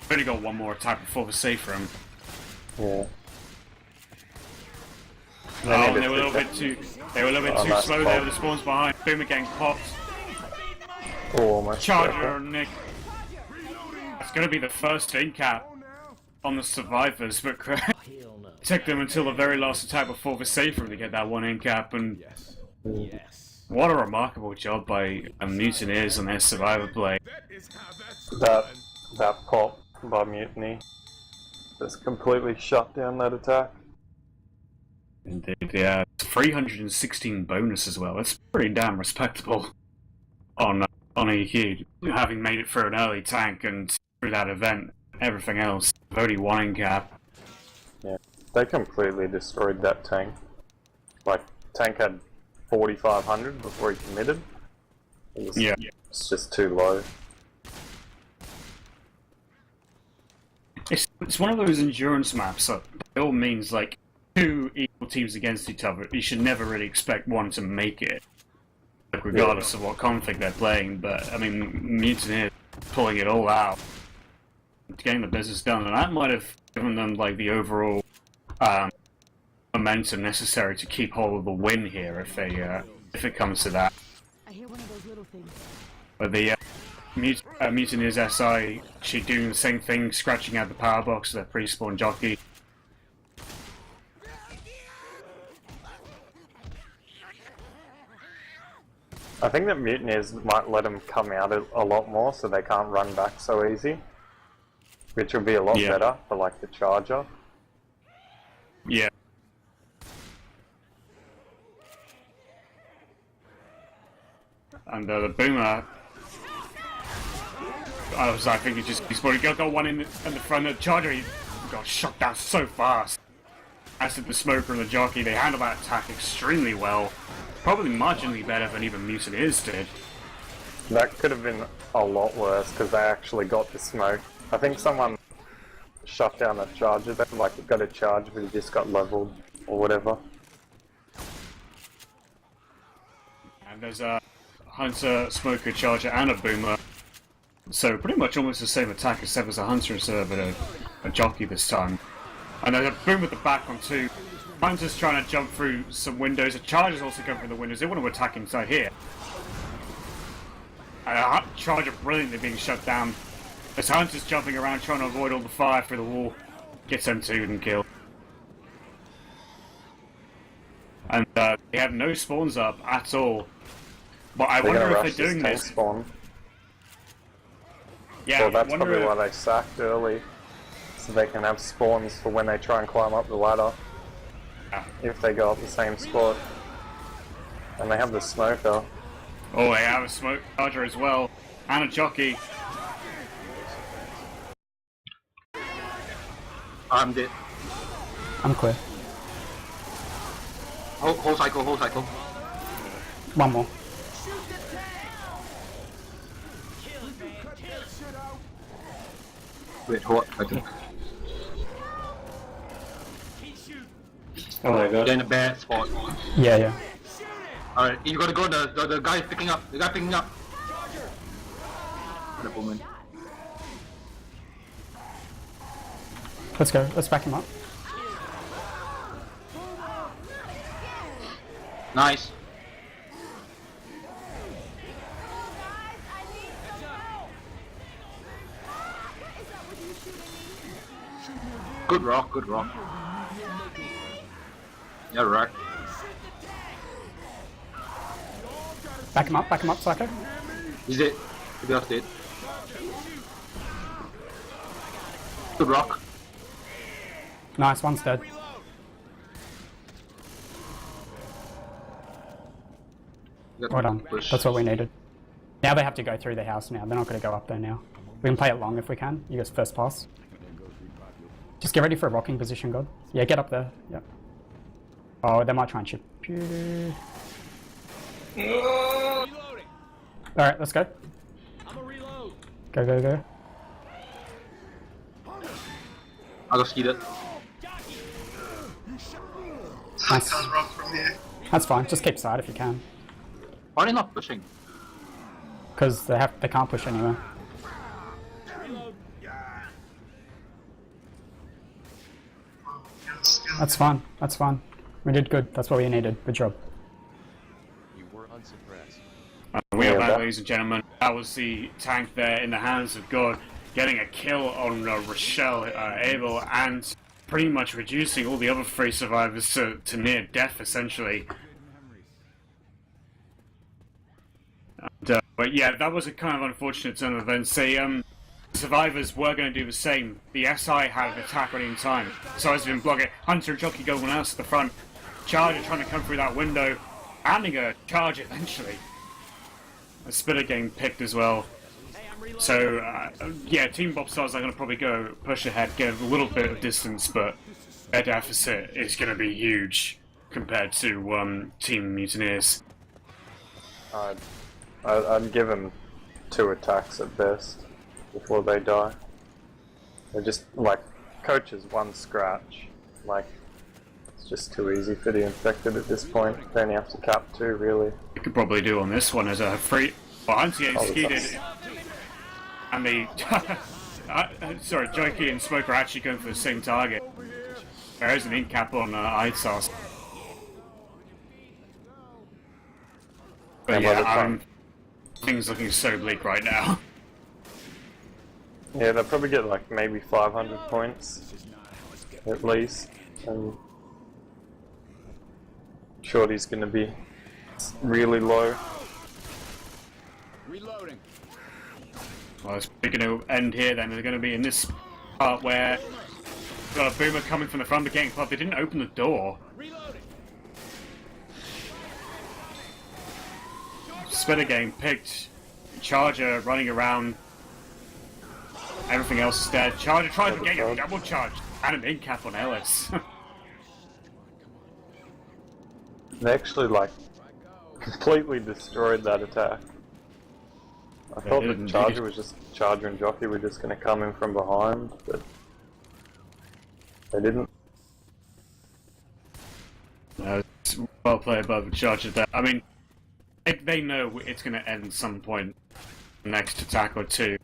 We've only got one more attack before the safe room. Yeah. Oh, and they were a little bit too. They were a little bit too slow there with the spawns behind. Boomer getting popped. Oh, almost. Charger, Nick. It's going to be the first in cap on the survivors, but took them until the very last attack before the safe room to get that one in cap. And what a remarkable job by Mutineers on their survivor play. That pop by Mutiny just completely shut down that attack. Indeed, yeah. 316 bonus as well. That's pretty damn respectable on EQ. Having made it through an early tank and through that event, everything else, only one in cap. Yeah, they completely destroyed that tank. Like, tank had 4,500 before he committed. It's just too low. It's one of those endurance maps that by all means, like, two equal teams against each other, you should never really expect one to make it, like, regardless of what config they're playing. But I mean, Mutineers pulling it all out, getting the business done, and that might have given them like the overall momentum necessary to keep hold of the win here if it comes to that. I hear one of those little things. But the Mutineers SI, she doing the same thing, scratching out the power box of their pre-spawn jockey. I think that Mutineers might let them come out a lot more so they can't run back so easy. Which would be a lot better for like the Charger. Yeah. And the Boomer, I think he just got one in the front of the Charger. He got shot down so fast. As did the Smoker and the Jockey. They handled that attack extremely well. Probably marginally better than even Mutineers did. That could have been a lot worse because they actually got the smoke. I think someone shut down a Charger. They like got a charge, but he just got leveled or whatever. And there's a Hunter, Smoker, Charger, and a Boomer. So pretty much almost the same attack except as a Hunter instead of a Jockey this time. And there's a Boomer at the back on two. Hunter's trying to jump through some windows. A Charger's also going through the windows. They want to attack inside here. Charger brilliantly being shut down. As Hunter's jumping around trying to avoid all the fire through the wall. Gets M2 and killed. And they have no spawns up at all. But I wonder if they're doing this. Spawn. Yeah, well, that's probably why they sacked early. So they can have spawns for when they try and climb up the ladder. If they go up the same spot. And they have the Smoker. Oh, they have a Smoke Charger as well. And a Jockey. I'm dead. I'm clear. Whole cycle. One more. Wait, hold on. Oh my god. They're in a bad spot. Yeah. Alright, you gotta go, the guy picking up. The guy picking up. The woman. Let's go. Let's back him up. Nice. Good rock. Yeah, right. Back him up, Psycho. He's dead. He just dead. Good rock. Nice, one's dead. Well done. That's what we needed. Now they have to go through the house now. They're not going to go up there now. We can play it long if we can. You guys first pass. Just get ready for a rocking position, God. Yeah, get up there. Yep. Oh, they might try and chip you. Alright, let's go. Go. I got skied it. Nice. That's fine. Just keep side if you can. Why are they not pushing? Because they can't push anywhere. That's fine. That's fine. We did good. That's what we needed. Good job. You were unsuppressed. We are back, ladies and gentlemen. That was the tank there in the hands of God, getting a kill on Rochelle Abel and pretty much reducing all the other three survivors to near death, essentially. And, but yeah, that was a kind of unfortunate turn of events. The survivors were going to do the same. The SI had an attack ready in time. So as been blocking, Hunter and Jockey going else at the front. Charger trying to come through that window, landing a charge eventually. A spitter getting picked as well. So, yeah, Team Bopstars are going to probably go push ahead, get a little bit of distance, but their deficit is going to be huge compared to Team Mutineers. I'd give them 2 attacks at best before they die. They're just, like, coaches 1 scratch. Like, it's just too easy for the infected at this point. They only have to cap 2, really. You could probably do on this one as a free... Well, Hunter getting skeeted. And the... sorry, Jockey and Smoke are actually going for the same target. There is an ink cap on ISAS. But yeah, things looking so bleak right now. Yeah, they'll probably get like maybe 500 points at least, and Shorty's gonna be really low. Reloading. Well, it's going to end here then. They're going to be in this part where got a boomer coming from the front of the getting club. They didn't open the door. Reloading. Spitter getting picked. Charger running around. Everything else is dead. Charger tries to get a double charge and an ink cap on Ellis. They actually like completely destroyed that attack. I thought the Charger was just Charger and Jockey were just going to come in from behind, but they didn't. It's well played by the Charger there. I mean, they know it's going to end some point next attack or 2.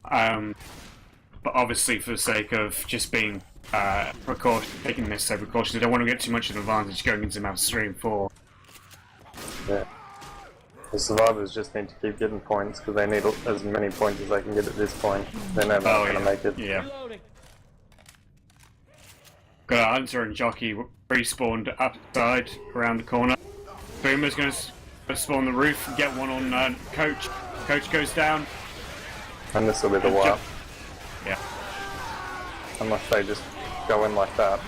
But obviously, for the sake of just being taking necessary precautions, they don't want to get too much of an advantage going into maps 3 and 4. Yeah. The survivors just need to keep getting points because they need as many points as they can get at this point. They're never going to make it. Yeah. Got Hunter and Jockey respawned upside around the corner. Boomer's going to spawn the roof and get one on Coach. Coach goes down. And this will be the wipe. Yeah. Unless they just go in like that.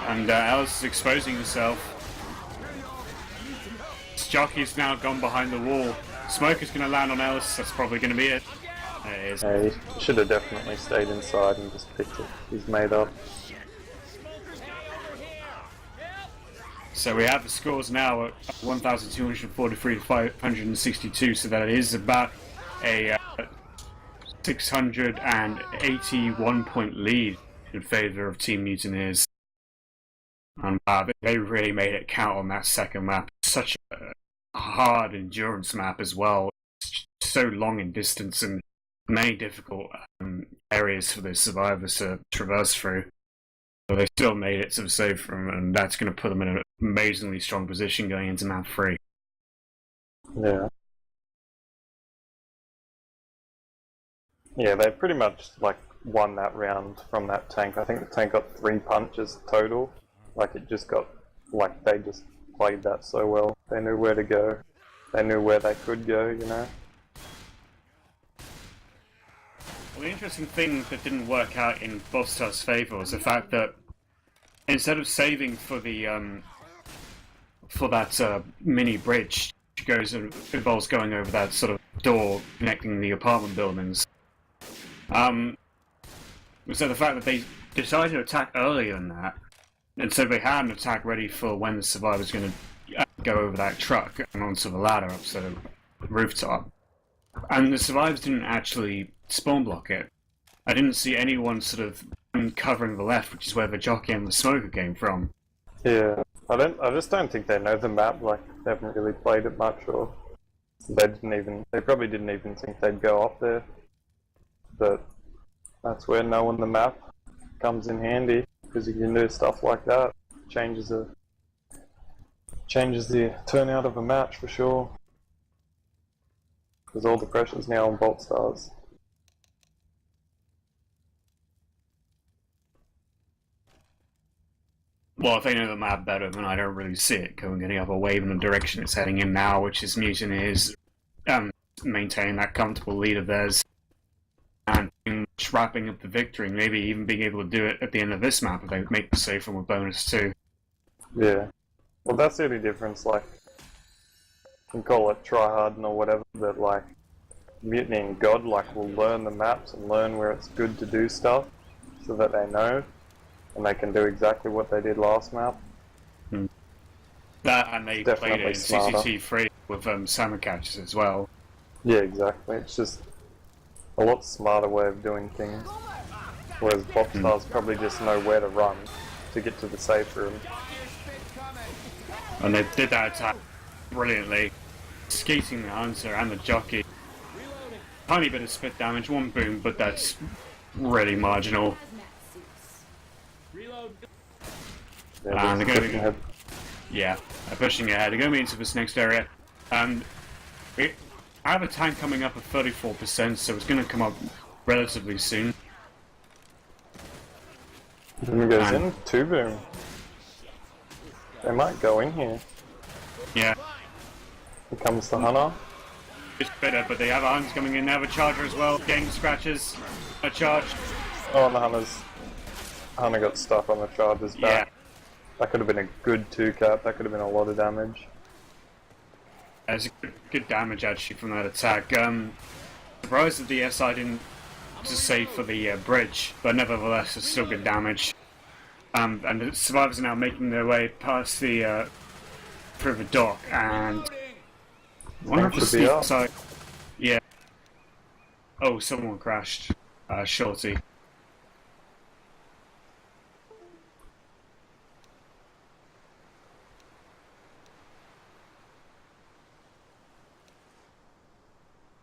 And Alice is exposing himself. Jockey's now gone behind the wall. Smoker's going to land on Ellis. That's probably going to be it. There it is. Yeah, he should have definitely stayed inside and just picked it. He's made up. So we have the scores now at 1,243 to 562, so that is about a 681 point lead in favour of Team Mutineers. And they really made it count on that second map. Such a hard endurance map as well. It's so long in distance and many difficult areas for the survivors to traverse through. But they still made it to the safe room, and that's going to put them in an amazingly strong position going into map 3. Yeah. Yeah, they pretty much like won that round from that tank. I think the tank got 3 punches total. Like it just got, like they just played that so well. They knew where to go. They knew where they could go, you know. Well, the interesting thing that didn't work out in Bopstars' favour was the fact that instead of saving for the for that mini bridge, which involves going over that sort of door connecting the apartment buildings, was that the fact that they decided to attack earlier than that. And so they had an attack ready for when the survivor's going to go over that truck and onto the ladder up to the rooftop. And the survivors didn't actually spawn block it. I didn't see anyone sort of covering the left, which is where the Jockey and the Smoker came from. Yeah, I just don't think they know the map. Like they haven't really played it much, or they probably didn't even think they'd go up there. But that's where knowing the map comes in handy because you can do stuff like that. Changes the turnout of a match for sure. Because all the pressure's now on Bopstars. Well, if they know the map better, then I don't really see it going any other way than the direction it's heading in now, which is Mutineers maintaining that comfortable lead of theirs and wrapping up the victory, maybe even being able to do it at the end of this map if they make the save from a bonus too. Yeah. Well, that's the only difference, like, you can call it tryharding or whatever, but like, Mutiny and God, like, will learn the maps and learn where it's good to do stuff so that they know and they can do exactly what they did last map. That, and they Definitely played it in smarter. CCT3 with summer catches as well. Yeah, exactly. It's just a lot smarter way of doing things. Whereas Bopstars probably just know where to run to get to the safe room. And they did that attack brilliantly. Skating the hunter and the jockey. Tiny bit of spit damage, one boom, but that's really marginal. Yeah, And they're just going pushing ahead. Yeah, they're pushing ahead. They're going to be into this next area. I have a tank coming up at 34%, so it's going to come up relatively soon. Boom goes in, 2 boom. They might go in here. Yeah, Here comes the Hunter. it's better, but they have a hunter coming in. They have a charger as well. Getting scratches. A charge. Oh, and the Hunter got stuck on the charger's back. Yeah. That could have been a good 2-cap, that could have been a lot of damage. There's a good damage actually from that attack. Surprised that the SI didn't just save for the bridge, but nevertheless it's still good damage. And the survivors are now making their way past the through the dock, and I wonder if the Should be up. side. Yeah. Oh, someone crashed. Shorty.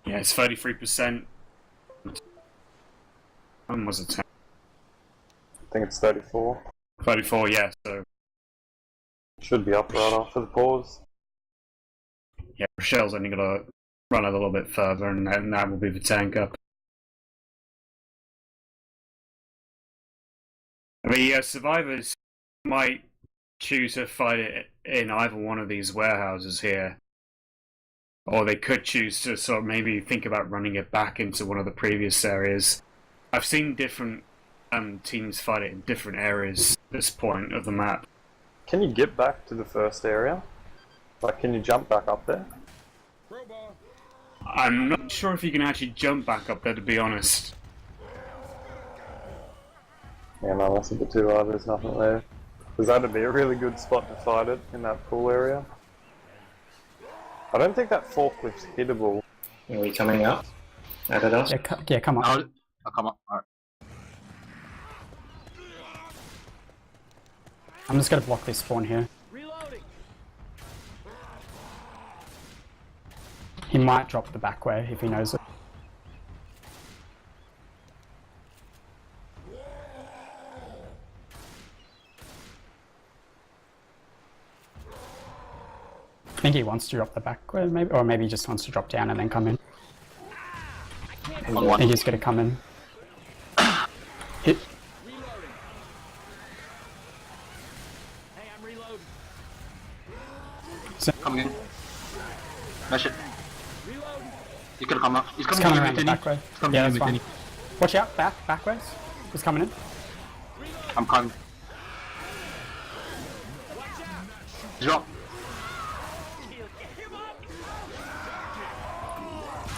Yeah, it's 33%. When was it? 10? I think it's 34. 34, yeah, so. Should be up right after the pause. Yeah, Rochelle's only gonna run a little bit further, and then that will be the tank up. The survivors might choose to fight it in either one of these warehouses here. Or they could choose to sort of maybe think about running it back into one of the previous areas. I've seen different teams fight it in different areas at this point of the map. Can you get back to the first area? Like, can you jump back up there? I'm not sure if you can actually jump back up there, to be honest. Yeah, no, that's a bit too hard, there's nothing there. Because that'd be a really good spot to fight it, in that pool area. I don't think that forklift's hittable. Are we coming up? At us? Yeah, come on. I'll come up. Alright. I'm just gonna block this spawn here. He might drop the back way if he knows it. I think he wants to drop the back way, maybe, or maybe he just wants to drop down and then come in. I think he's gonna come in. Hit. Coming in. Smash it. He's gonna come up. He's He's coming coming in around with the Denny. back way. He's coming Yeah, in that's with fine. Denny. Watch out, backways. He's coming in. I'm coming. Drop.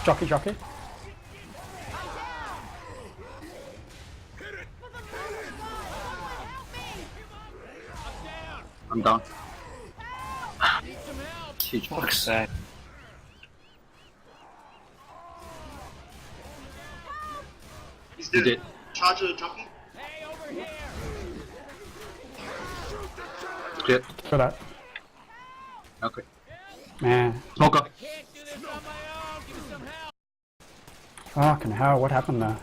Jockey. I'm down. Huge fuck's sake. He's dead. Charger jumping. Clear. For that. Okay. Man. Smoker. Fucking hell, what happened there?